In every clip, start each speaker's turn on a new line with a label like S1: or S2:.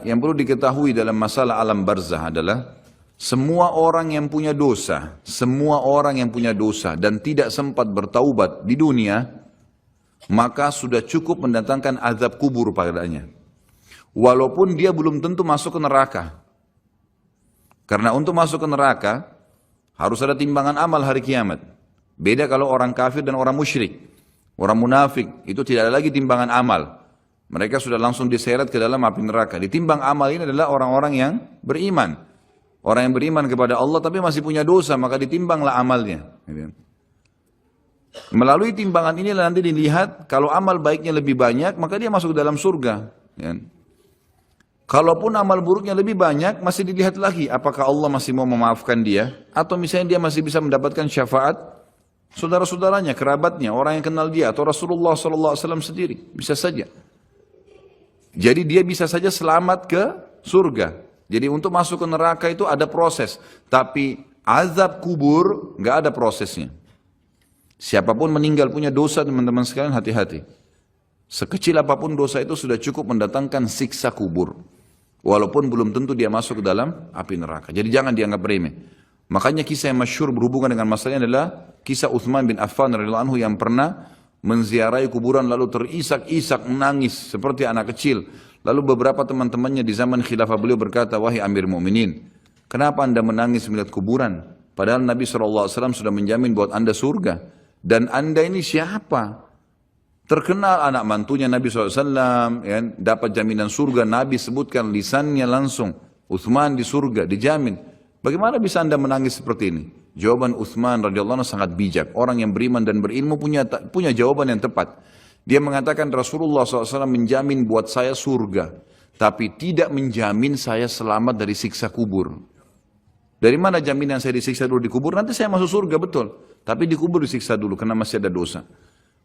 S1: yang perlu diketahui dalam masalah alam barzah adalah semua orang yang punya dosa, dan tidak sempat bertaubat di dunia, maka sudah cukup mendatangkan azab kubur padanya. Walaupun dia belum tentu masuk ke neraka. Karena untuk masuk ke neraka harus ada timbangan amal hari kiamat. Beda kalau orang kafir dan orang musyrik. Orang munafik itu tidak ada lagi timbangan amal. Mereka sudah langsung diseret ke dalam api neraka. Ditimbang amal ini adalah orang-orang yang beriman. Orang yang beriman kepada Allah tapi masih punya dosa, maka ditimbanglah amalnya. Melalui timbangan inilah nanti dilihat, kalau amal baiknya lebih banyak, maka dia masuk ke dalam surga. Kalaupun amal buruknya lebih banyak, masih dilihat lagi, apakah Allah masih mau memaafkan dia, atau misalnya dia masih bisa mendapatkan syafaat saudara-saudaranya, kerabatnya, orang yang kenal dia, atau Rasulullah SAW sendiri, bisa saja. Jadi dia bisa saja selamat ke surga. Jadi untuk masuk ke neraka itu ada proses. Tapi azab kubur nggak ada prosesnya. Siapapun meninggal punya dosa, teman-teman sekalian, hati-hati. Sekecil apapun dosa itu sudah cukup mendatangkan siksa kubur. Walaupun belum tentu dia masuk ke dalam api neraka. Jadi jangan dianggap remeh. Makanya kisah yang masyhur berhubungan dengan masalah ini adalah kisah Uthman bin Affan radhiyallahu anhu yang pernah menziarahi kuburan lalu terisak-isak menangis seperti anak kecil. Lalu beberapa teman-temannya di zaman khilafah beliau berkata, wahai Amir Mu'minin, kenapa anda menangis melihat kuburan? Padahal Nabi SAW sudah menjamin buat anda surga. Dan anda ini siapa? Terkenal anak mantunya Nabi SAW, ya, dapat jaminan surga. Nabi sebutkan lisannya langsung, Uthman di surga, dijamin. Bagaimana bisa anda menangis seperti ini? Jawaban Uthman radhiyallahu anhu sangat bijak. Orang yang beriman dan berilmu punya jawaban yang tepat. Dia mengatakan Rasulullah SAW menjamin buat saya surga, tapi tidak menjamin saya selamat dari siksa kubur. Dari mana jaminan saya disiksa dulu di kubur? Nanti saya masuk surga, betul. Tapi di kubur disiksa dulu karena masih ada dosa.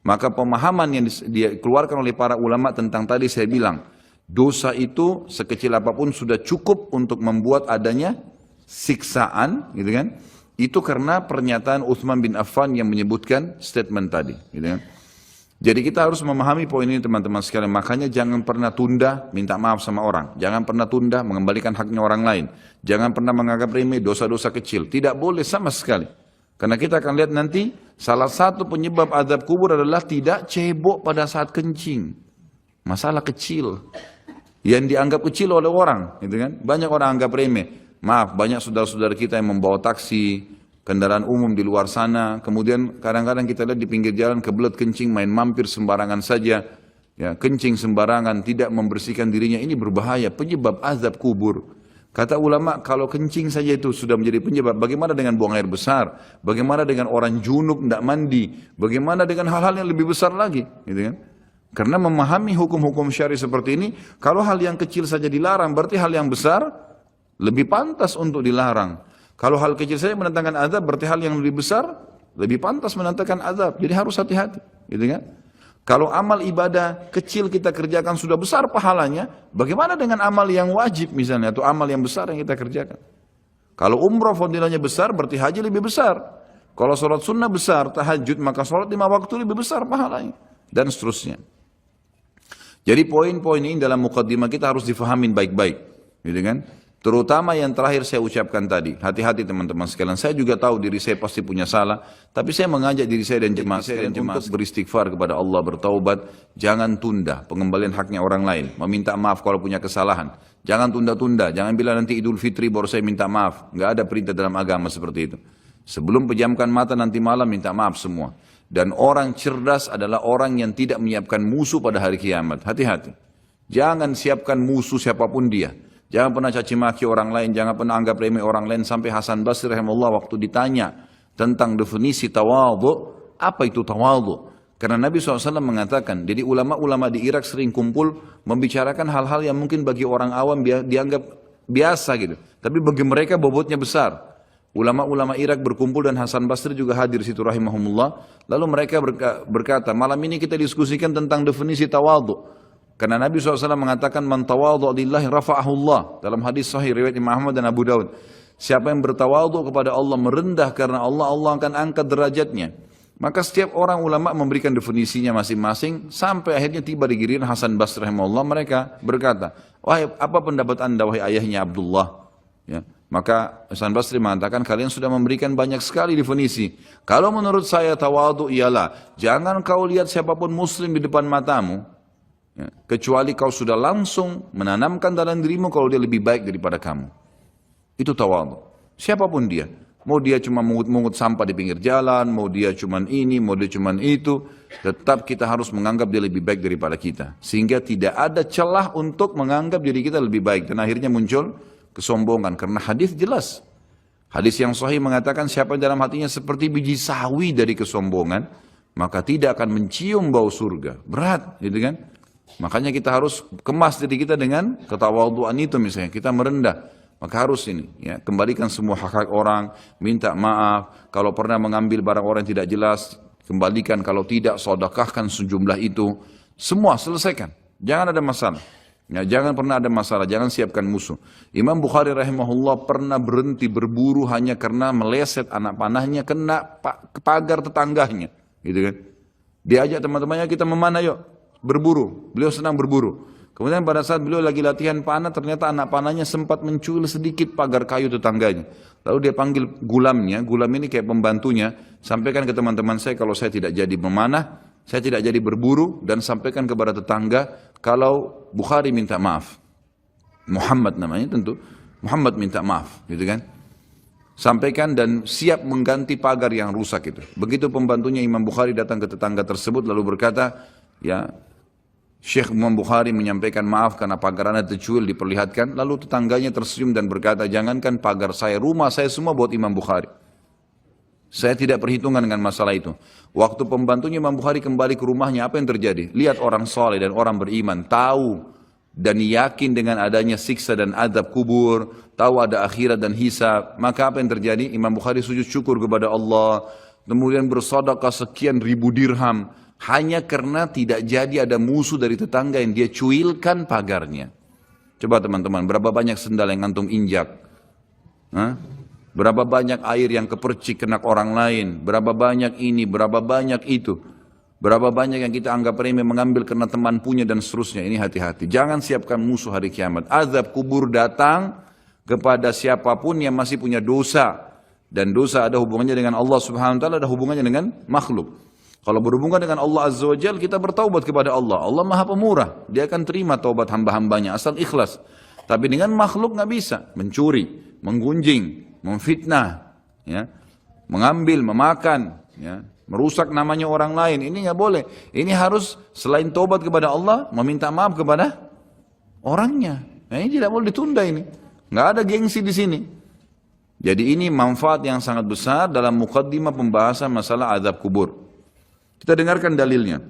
S1: Maka pemahaman yang dikeluarkan oleh para ulama tentang tadi saya bilang, dosa itu sekecil apapun sudah cukup untuk membuat adanya siksaan, gitu kan? Itu karena pernyataan Uthman bin Affan yang menyebutkan statement tadi. Gitu kan? Jadi kita harus memahami poin ini teman-teman sekalian. Makanya jangan pernah tunda minta maaf sama orang. Jangan pernah tunda mengembalikan haknya orang lain. Jangan pernah menganggap remeh dosa-dosa kecil. Tidak boleh sama sekali. Karena kita akan lihat nanti salah satu penyebab azab kubur adalah tidak cebok pada saat kencing. Masalah kecil. Yang dianggap kecil oleh orang. Gitu kan? Banyak orang anggap remeh. Maaf, banyak saudara-saudara kita yang membawa taksi, kendaraan umum di luar sana, kemudian kadang-kadang kita lihat di pinggir jalan kebelet kencing, main mampir sembarangan saja, ya, kencing sembarangan, tidak membersihkan dirinya, ini berbahaya, penyebab azab kubur. Kata ulama, kalau kencing saja itu sudah menjadi penyebab, bagaimana dengan buang air besar, bagaimana dengan orang junub tidak mandi, bagaimana dengan hal-hal yang lebih besar lagi, gitu kan? Karena memahami hukum-hukum syari seperti ini, kalau hal yang kecil saja dilarang, berarti hal yang besar lebih pantas untuk dilarang. Kalau hal kecil saja mendatangkan azab, berarti hal yang lebih besar lebih pantas mendatangkan azab. Jadi harus hati-hati, gitu kan? Kalau amal ibadah kecil kita kerjakan sudah besar pahalanya, bagaimana dengan amal yang wajib misalnya atau amal yang besar yang kita kerjakan? Kalau umrah fadilahnya besar, berarti haji lebih besar. Kalau sholat sunnah besar, tahajud, maka sholat 5 waktu lebih besar pahalanya, dan seterusnya. Jadi poin-poin ini dalam mukaddimah kita harus difahamin baik-baik, gitu kan? Terutama yang terakhir saya ucapkan tadi, hati-hati teman-teman sekalian. Saya juga tahu diri saya pasti punya salah, tapi saya mengajak diri saya dan jemaah sekalian untuk beristighfar kepada Allah, bertaubat. Jangan tunda pengembalian haknya orang lain, meminta maaf kalau punya kesalahan. Jangan tunda-tunda, jangan bilang nanti Idul Fitri baru saya minta maaf. Nggak ada perintah dalam agama seperti itu. Sebelum pejamkan mata nanti malam minta maaf semua. Dan orang cerdas adalah orang yang tidak menyiapkan musuh pada hari kiamat. Hati-hati. Jangan siapkan musuh siapapun dia. Jangan pernah caci maki orang lain, jangan pernah anggap remeh orang lain. Sampai Hasan Basri rahimahullah waktu ditanya tentang definisi tawadhu, apa itu tawadhu? Karena Nabi SAW mengatakan, jadi ulama-ulama di Irak sering kumpul membicarakan hal-hal yang mungkin bagi orang awam dianggap biasa gitu. Tapi bagi mereka bobotnya besar. Ulama-ulama Irak berkumpul dan Hasan Basri juga hadir situ rahimahumullah. Lalu mereka berkata, malam ini kita diskusikan tentang definisi tawadhu. Karena Nabi SAW mengatakan man tawadhu lillahi rafa'ahu Allah. Dalam hadis sahih riwayat Imam Ahmad dan Abu Daud. Siapa yang bertawadhu kepada Allah, merendah karena Allah, Allah akan angkat derajatnya. Maka setiap orang ulama memberikan definisinya masing-masing sampai akhirnya tiba di giliran Hasan Basri rahimahullah, mereka berkata, wahai apa pendapat anda wahai ayahnya Abdullah? Ya. Maka Hasan Basri mengatakan kalian sudah memberikan banyak sekali definisi. Kalau menurut saya tawadhu ialah jangan kau lihat siapapun muslim di depan matamu, ya, kecuali kau sudah langsung menanamkan dalam dirimu kalau dia lebih baik daripada kamu. Itu tawadhu. Siapapun dia. Mau dia cuma mungut-mungut sampah di pinggir jalan, mau dia cuma ini, mau dia cuma itu, tetap kita harus menganggap dia lebih baik daripada kita. Sehingga tidak ada celah untuk menganggap diri kita lebih baik. Dan akhirnya muncul kesombongan. Karena hadis jelas. Hadis yang sahih mengatakan siapa dalam hatinya seperti biji sawi dari kesombongan, maka tidak akan mencium bau surga. Berat, gitu kan? Makanya kita harus kemas diri kita dengan ketawadhuan itu misalnya. Kita merendah. Maka harus ini, ya, kembalikan semua hak-hak orang, minta maaf. Kalau pernah mengambil barang orang yang tidak jelas, kembalikan. Kalau tidak, sedekahkan sejumlah itu. Semua selesaikan. Jangan ada masalah. Ya, jangan pernah ada masalah. Jangan siapkan musuh. Imam Bukhari rahimahullah pernah berhenti berburu hanya karena meleset anak panahnya kena pagar tetangganya. Gitu kan? Diajak teman-temannya, kita memanah yuk, berburu. Beliau senang berburu. Kemudian pada saat beliau lagi latihan panah, ternyata anak panahnya sempat mencuil sedikit pagar kayu tetangganya. Lalu dia panggil gulamnya, gulam ini kayak pembantunya, sampaikan ke teman-teman saya kalau saya tidak jadi memanah, saya tidak jadi berburu, dan sampaikan kepada tetangga kalau Bukhari minta maaf. Muhammad namanya tentu, Muhammad minta maaf, gitu kan. Sampaikan dan siap mengganti pagar yang rusak itu. Begitu pembantunya Imam Bukhari datang ke tetangga tersebut lalu berkata, ya, Syekh Imam Bukhari menyampaikan maaf karena pagar anda tercuil diperlihatkan. Lalu tetangganya tersenyum dan berkata, jangankan pagar saya, rumah saya semua buat Imam Bukhari. Saya tidak perhitungan dengan masalah itu. Waktu pembantunya Imam Bukhari kembali ke rumahnya, apa yang terjadi? Lihat orang soleh dan orang beriman, tahu dan yakin dengan adanya siksa dan azab kubur, tahu ada akhirat dan hisab. Maka apa yang terjadi? Imam Bukhari sujud syukur kepada Allah, kemudian bersedekah sekian ribu dirham, hanya karena tidak jadi ada musuh dari tetangga yang dia cuilkan pagarnya. Coba teman-teman, berapa banyak sendal yang antum injak? Hah? Berapa banyak air yang kepercik kena orang lain? Berapa banyak ini, berapa banyak itu? Berapa banyak yang kita anggap remeh mengambil karena teman punya dan seterusnya. Ini hati-hati. Jangan siapkan musuh hari kiamat. Azab kubur datang kepada siapapun yang masih punya dosa. Dan dosa ada hubungannya dengan Allah subhanahu wa ta'ala, ada hubungannya dengan makhluk. Kalau berhubungan dengan Allah Azza wa Jal, kita bertaubat kepada Allah. Allah Maha Pemurah. Dia akan terima taubat hamba-hambanya asal ikhlas. Tapi dengan makhluk nggak bisa. Mencuri, menggunjing, memfitnah, ya, mengambil, memakan, ya, merusak namanya orang lain. Ini nggak boleh. Ini harus selain taubat kepada Allah, meminta maaf kepada orangnya. Nah, ini tidak boleh ditunda ini. Nggak ada gengsi di sini. Jadi ini manfaat yang sangat besar dalam muqaddimah pembahasan masalah azab kubur. Kita dengarkan dalilnya.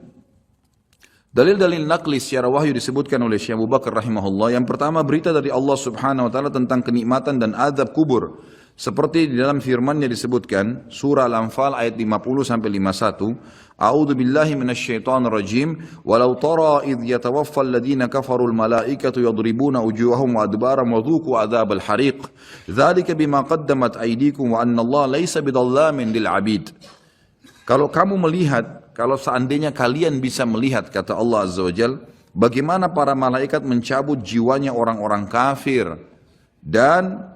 S1: Dalil-dalil naqli secara wahyu disebutkan oleh Syekh Abu Bakar rahimahullah. Yang pertama berita dari Allah subhanahu wa ta'ala tentang kenikmatan dan azab kubur. Seperti di dalam firman-Nya disebutkan, surah Al-Anfal ayat 50-51, A'udzu billahi minasyaitonir rajim, walau tara idh yatawaffa alladhina kafarul malaikatu yadribuna wujuhahum wa adbarahum wa dhuqu adzabal hariq. Dzalika bima qaddamat aydikum wa anna Allah laisa bidhallamin lil 'abid. Kalau kamu melihat, kalau seandainya kalian bisa melihat, kata Allah Azza wa Jal, bagaimana para malaikat mencabut jiwanya orang-orang kafir dan